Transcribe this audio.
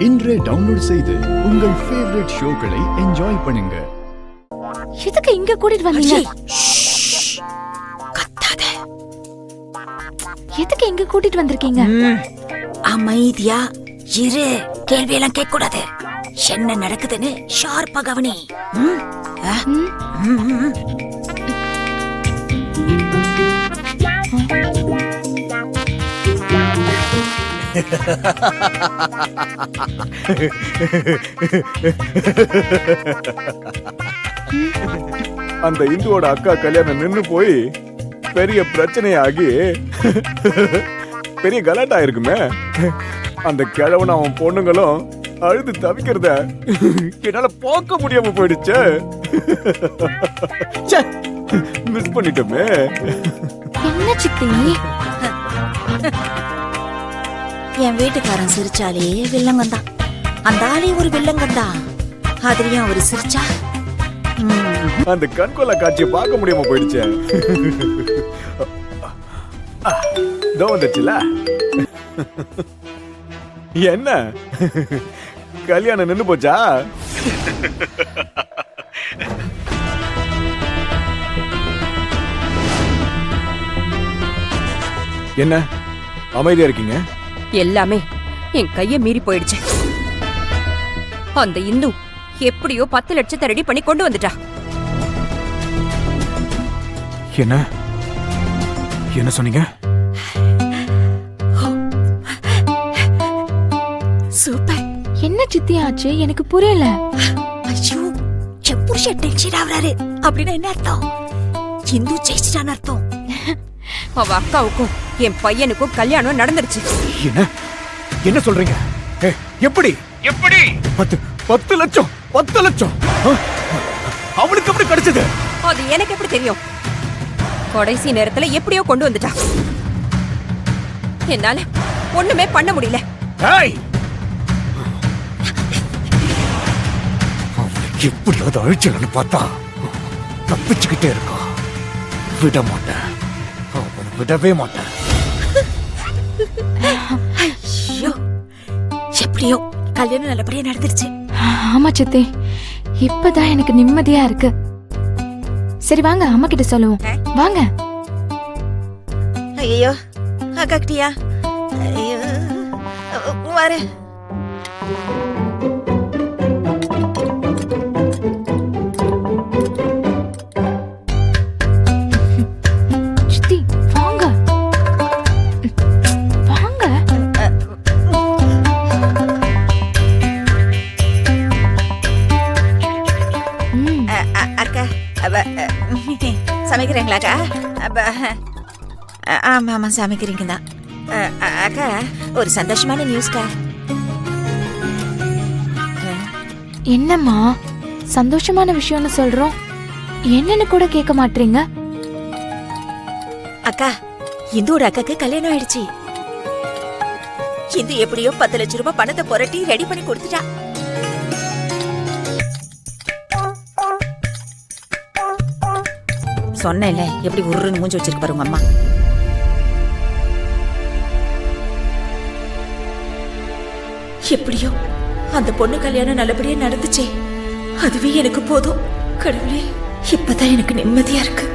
இன்றே டவுன்லோட் செய்து உங்கள் ஃபேவரட் ஷோக்களை என்ஜாய் பண்ணுங்க. எதுக்கு இங்க கூட்டிட்டு வந்தீங்க? கத்தாத. எதுக்கு இங்க கூட்டிட்டு வந்திருக்கீங்க? அமைதியா இரு. கேள்வி எல்லாம் கேட்க கூடாது. என்ன நடக்குதுன்னு ஷார்ப்பா கவனி. அந்த இந்துவோட அக்கா கல்யாணம் நின்னு போய் பெரிய பிரச்சனையாகி பெரிய கலாட்டா இருக்குமே. அந்த கிழவன் அவன் பொண்ணுங்களும் அழுது தவிக்கிறத என்னால பார்க்க முடியாம போயிடுச்சு. மிஸ் பண்ணிட்டோமே. என்ன சித்தி? என் வீட்டுக்காரன் சிரிச்சாலே வில்லங்கந்தான். அந்த ஆளே ஒரு வில்லங்கந்தான். அதுலயும் அவரு சிரிச்சா அந்த கண்கொள்ளா காட்சியை பார்க்க முடியாம போயிடுச்சு. இதோ வந்துச்சுல. என்ன கல்யாணம் நின்னு போச்சா? என்ன அமைதியா இருக்கீங்க? எல்லாமே என் கைய மீறி போயிடுச்சு. அந்த இந்து எப்படியோ 10 லட்சத்தை ரெடி பண்ணி கொண்டு வந்துட்டா. என்ன என்ன சொன்னீங்க? சூப்பர். என்ன சித்தி ஆச்சு? எனக்கு புரியல. ஐயோ, என் புருஷன் டென்ஷன் ஆகுறாரு. அப்படின்னா என்ன அர்த்தம்? இந்து ஜெயிச்சிட்டான்னு அர்த்தம். அவ அக்காவுக்கும் என் பையனுக்கும் கல்யாணம் நடந்துருச்சு. என்ன என்ன சொல்றீங்க? எப்படி எப்படி 10 லட்சம் 10 லட்சம் அவளுக்கு எப்படி கிடைச்சது? அது எனக்கு எப்படி தெரியும்? கடைசி நேரத்துல எப்படியோ கொண்டு வந்துட்டா. என்னால ஒண்ணுமே பண்ண முடியல. எப்படியாவது அழிச்சலன்னு பார்த்தா தப்பிச்சுக்கிட்டே இருக்கா. விட மாட்டேன், அவனை விடவே மாட்டேன். ஐயோ, எப்படியோ கல்யாணம் நல்லபடியா நடந்துருச்சு. ஆமா சித்தி, இப்பதான் எனக்கு நிம்மதியா இருக்கு. சரி வாங்க அம்மா கிட்ட சொல்லுவோம். வாங்க. ஐயோ அக்கா கிட்டியா? ஐயோ வர. சித்தி வாங்க வாங்க. அக்கா சமைக்கிறீங்களாக்கா? ஆமா ஆமா சமைக்கிறீங்க தான். அக்கா ஒரு சந்தோஷமான நியூஸ்க்கா. என்னம்மா சந்தோஷமான விஷயம்னு சொல்றோம், என்னன்னு கூட கேட்க மாட்டீங்க? அக்கா, இந்துவோட அக்காக்கு கல்யாணம் ஆயிடுச்சு. இந்து எப்படியோ 10 லட்சம் ரூபாய் பணத்தை புரட்டி ரெடி பண்ணி கொடுத்துட்டா. சொன்னேன்ல எப்படி உருன்னு மூஞ்சி வச்சிருக்கு பாருங்க அம்மா. எப்படியோ அந்த பொண்ணு கல்யாணம் நல்லபடியா நடந்துச்சே, அதுவே எனக்கு போதும். கடவுளே, இப்பதான் எனக்கு நிம்மதியா இருக்கு.